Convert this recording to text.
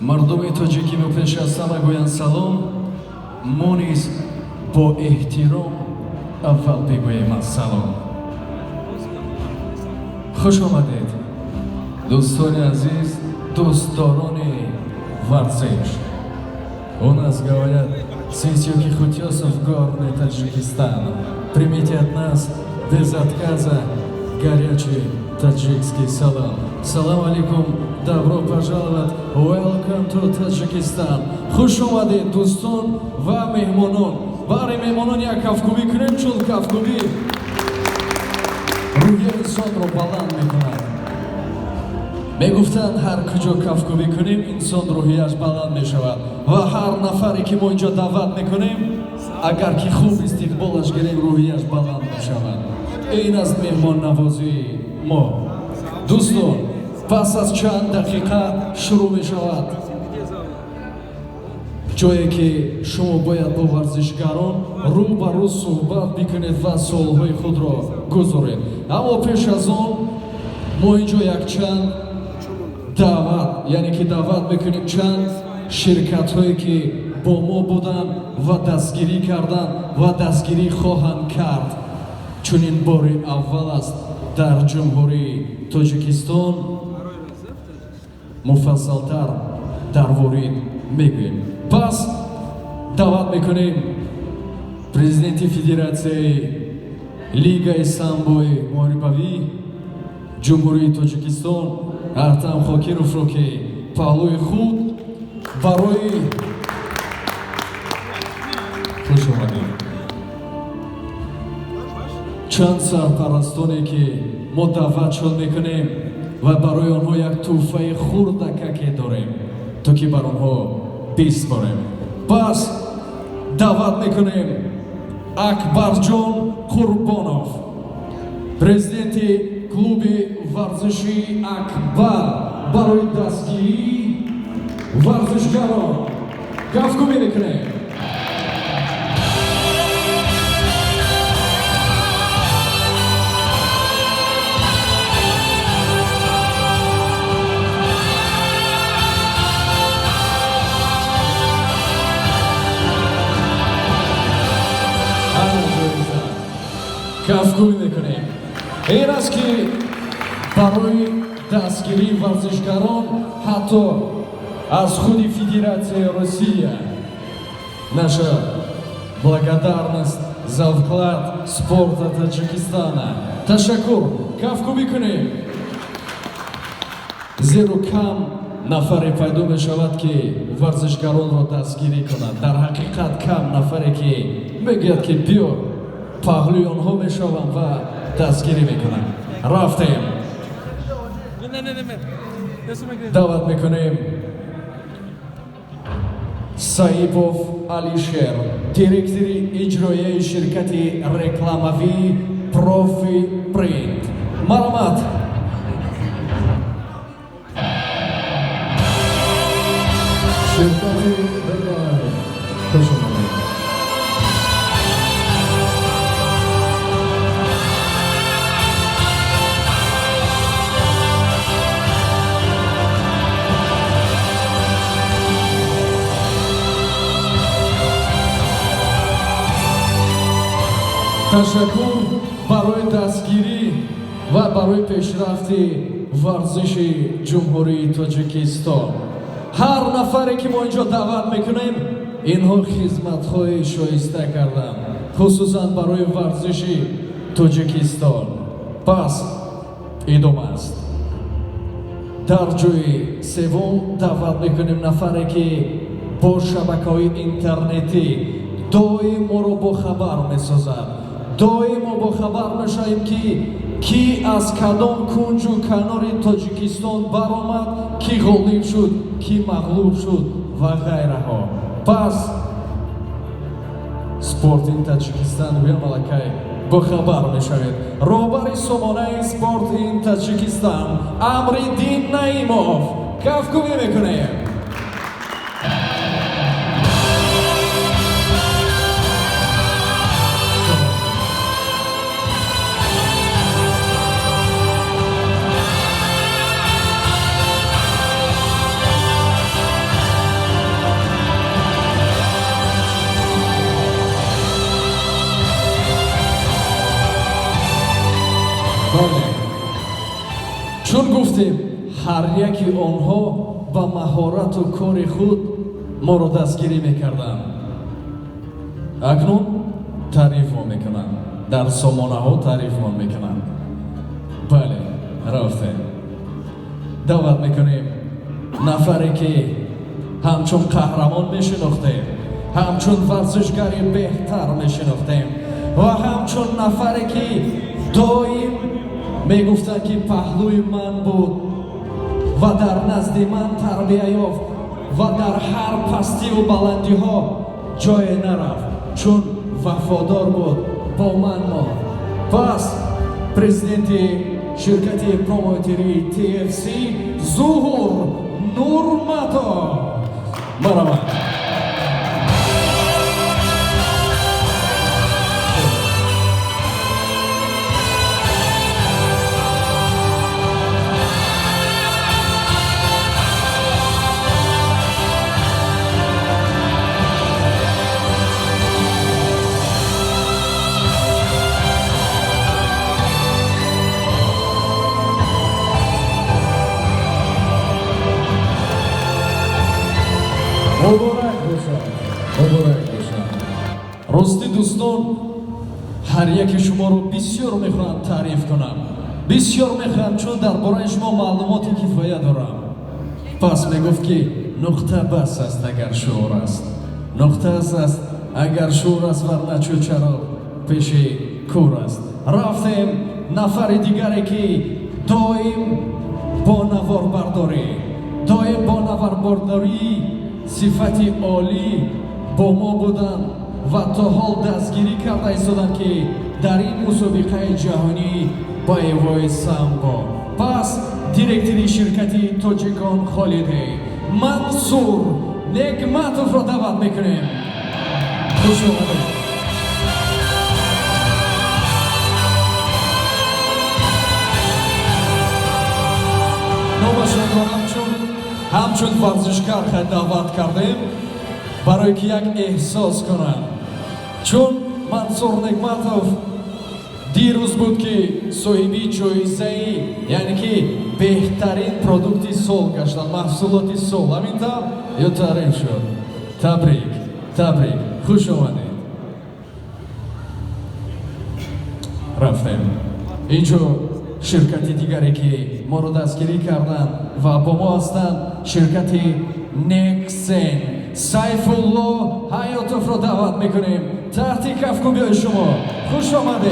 мардуми тоҷикӣ пеш аз ҳама гӯянд салом. мо низ бо эҳтиром аввал бигӯем ассалом. хуш омадед дӯстони азиз, дӯстдорони варзиш. У нас говорят Сисюки Хутёсов, горный Таджикистан. Примите от нас без отказа горячий таджикский салам. Салам алейкум, добро пожаловать, welcome to Tajikistan. Хуш омадед дӯстон ва меҳмонон. Бари меҳмонон як кафкубӣ кунем, чун кафкубӣ рӯҳи инсонро баланд мекунад. мегуфтанд ҳар куҷо кафкубӣ кунем инсон рӯҳияш баланд мешавад ва ҳар нафаре ки мо инҷо даъват мекунем агар ки хуб истиқболаш гирем рӯҳияш баланд мешавад. ин аст меҳмоннавозии мо. дӯстон, пас аз чанд дақиқа шурӯъ мешавад ҷое ки шумо бояд бо варзишгарон рӯ ба рӯ суҳбат бикунед ва суолҳои худро гузоред. аммо пеш аз он мо инҷо якчанд даъват, яъне ки даъват мекунем чанд ширкатҳое ки бо мо буданд ва дастгирӣ карданд ва дастгирӣ хоҳанд кард. чунин бори аввал аст дар ҷумҳурии Тоҷикистон. муфассалтар дар ворид мегӯем. пас даъват мекунем президенти федератсияи лигаи самбои муҳорибавӣ ҷумҳурии Тоҷикистон Артам Хокировро ки паҳлӯи худ барои хуш омадед чанд сарпарастоне ки мо даъватшон мекунем ва барои онҳо як тӯҳфаи хурдакаке дорем, то ки бар онҳо бисборем. пас даъват мекунем Акбарҷон Қурбонов, президенти клуби варзиши Акбар, барои дастгирии варзишгарон кафкубӣ мекунем. кафкубӣ мекунем. ин аст ки барои дастгирии варзишгарон ҳатто аз худи Федератсияи Россия наша благодарность за вклад спорта Таджикистана. ташаккур. кафкубӣ кунем. зеро кам нафаре пайдо мешавад ки варзишгаронро дастгирӣ кунад. дар ҳақиқат кам нафаре ки мегӯяд ки биё паҳлӯи онҳо мешавам ва дастгирӣ мекунам. рафтем. даъват мекунем Саипов Алишер, директори иҷроияи ширкати рекламавии Профи Принт. маромад. ширкати рекламавӣ. хуш омадед. ташаккур барои дастгирӣ ва барои пешрафти варзиши ҷумҳурии Тоҷикистон. ҳар нафаре ки мо инҷо даъват мекунем инҳо хизматҳои шоиста карданд, хусусан барои варзиши Тоҷикистон. пас идома аст. дар ҷои севум даъват мекунем нафаре ки бо шабакаҳои интернетӣ доим моро бохабар месозад. доим мо бохабар мешавем ки аз кадом кунҷу канори Тоҷикистон баромад, ки ғолиб шуд, ки мағлуб шуд ва ғайраҳо. пас Спортин Таҷикистан гӯям аллакай бохабар мешавед. роҳбари сомонаи Спортин Таҷикистан Амриддин Наимов. кафкубӣ мекунем. чун гуфтем ҳар яки онҳо ба маҳорату кори худ моро дастгирӣ мекарданд. акнун таърифмон мекунанд, дар сомонаҳо таърифмон мекунанд. бале, рафтем. даъват мекунем нафаре ки ҳамчун қаҳрамон мешинохтем, ҳамчун варзишгари беҳтар мешинохтем ва ҳамчун нафаре ки доим мегуфтанд ки паҳлӯи ман буд ва дар назди ман тарбия ёфт ва дар ҳар пастиву баландиҳо ҷое нарафт, чун вафодор буд, бо ман монд. пас президенти ширкати промоутери TFC Зуҳур Нурматов. Марҳамат. مبارک باشد. راستی دوستان هر یک شما رو بسیار میخوام تعریف کنم، بسیار میخوام، چون درباره شما معلومات کفایت دارم. پس میگفت که نقطه بس است اگر شعور است، نقطه است اگر شعور است، ورنه چرا پیش کور است. رفتیم نفر دیگری که دائم با نوار برداری، دائم با نوار برداری صفتی عالی با ما بودن و تا حال دستگیری کرده ایستادند که در این مسابقه جهانی با ایوای سامبا. پس دیرکتری شرکتی تاجیکان خالیده منصور نعمتوف را دعوت میکنیم. خوش آمدید. نوباشان را همچون ورزشکار خود دعوت کردیم برای که یک احساس کنند، چون منصور نعمتوف دیروز بود که صاحبی جایزه یعنی که بهترین پرودوکت سال گشتن، محصولات سال همینطور یا تعریف شد. تبریک خوش آمدید. رفتیم اینجا شرکتی دیگری که ما رو دستگیری کردن و با ما هستند شرکت نکسن. سیفالله حیاتوف رو دعوت میکنیم تحت کفکو بیای شما. خوش آمده.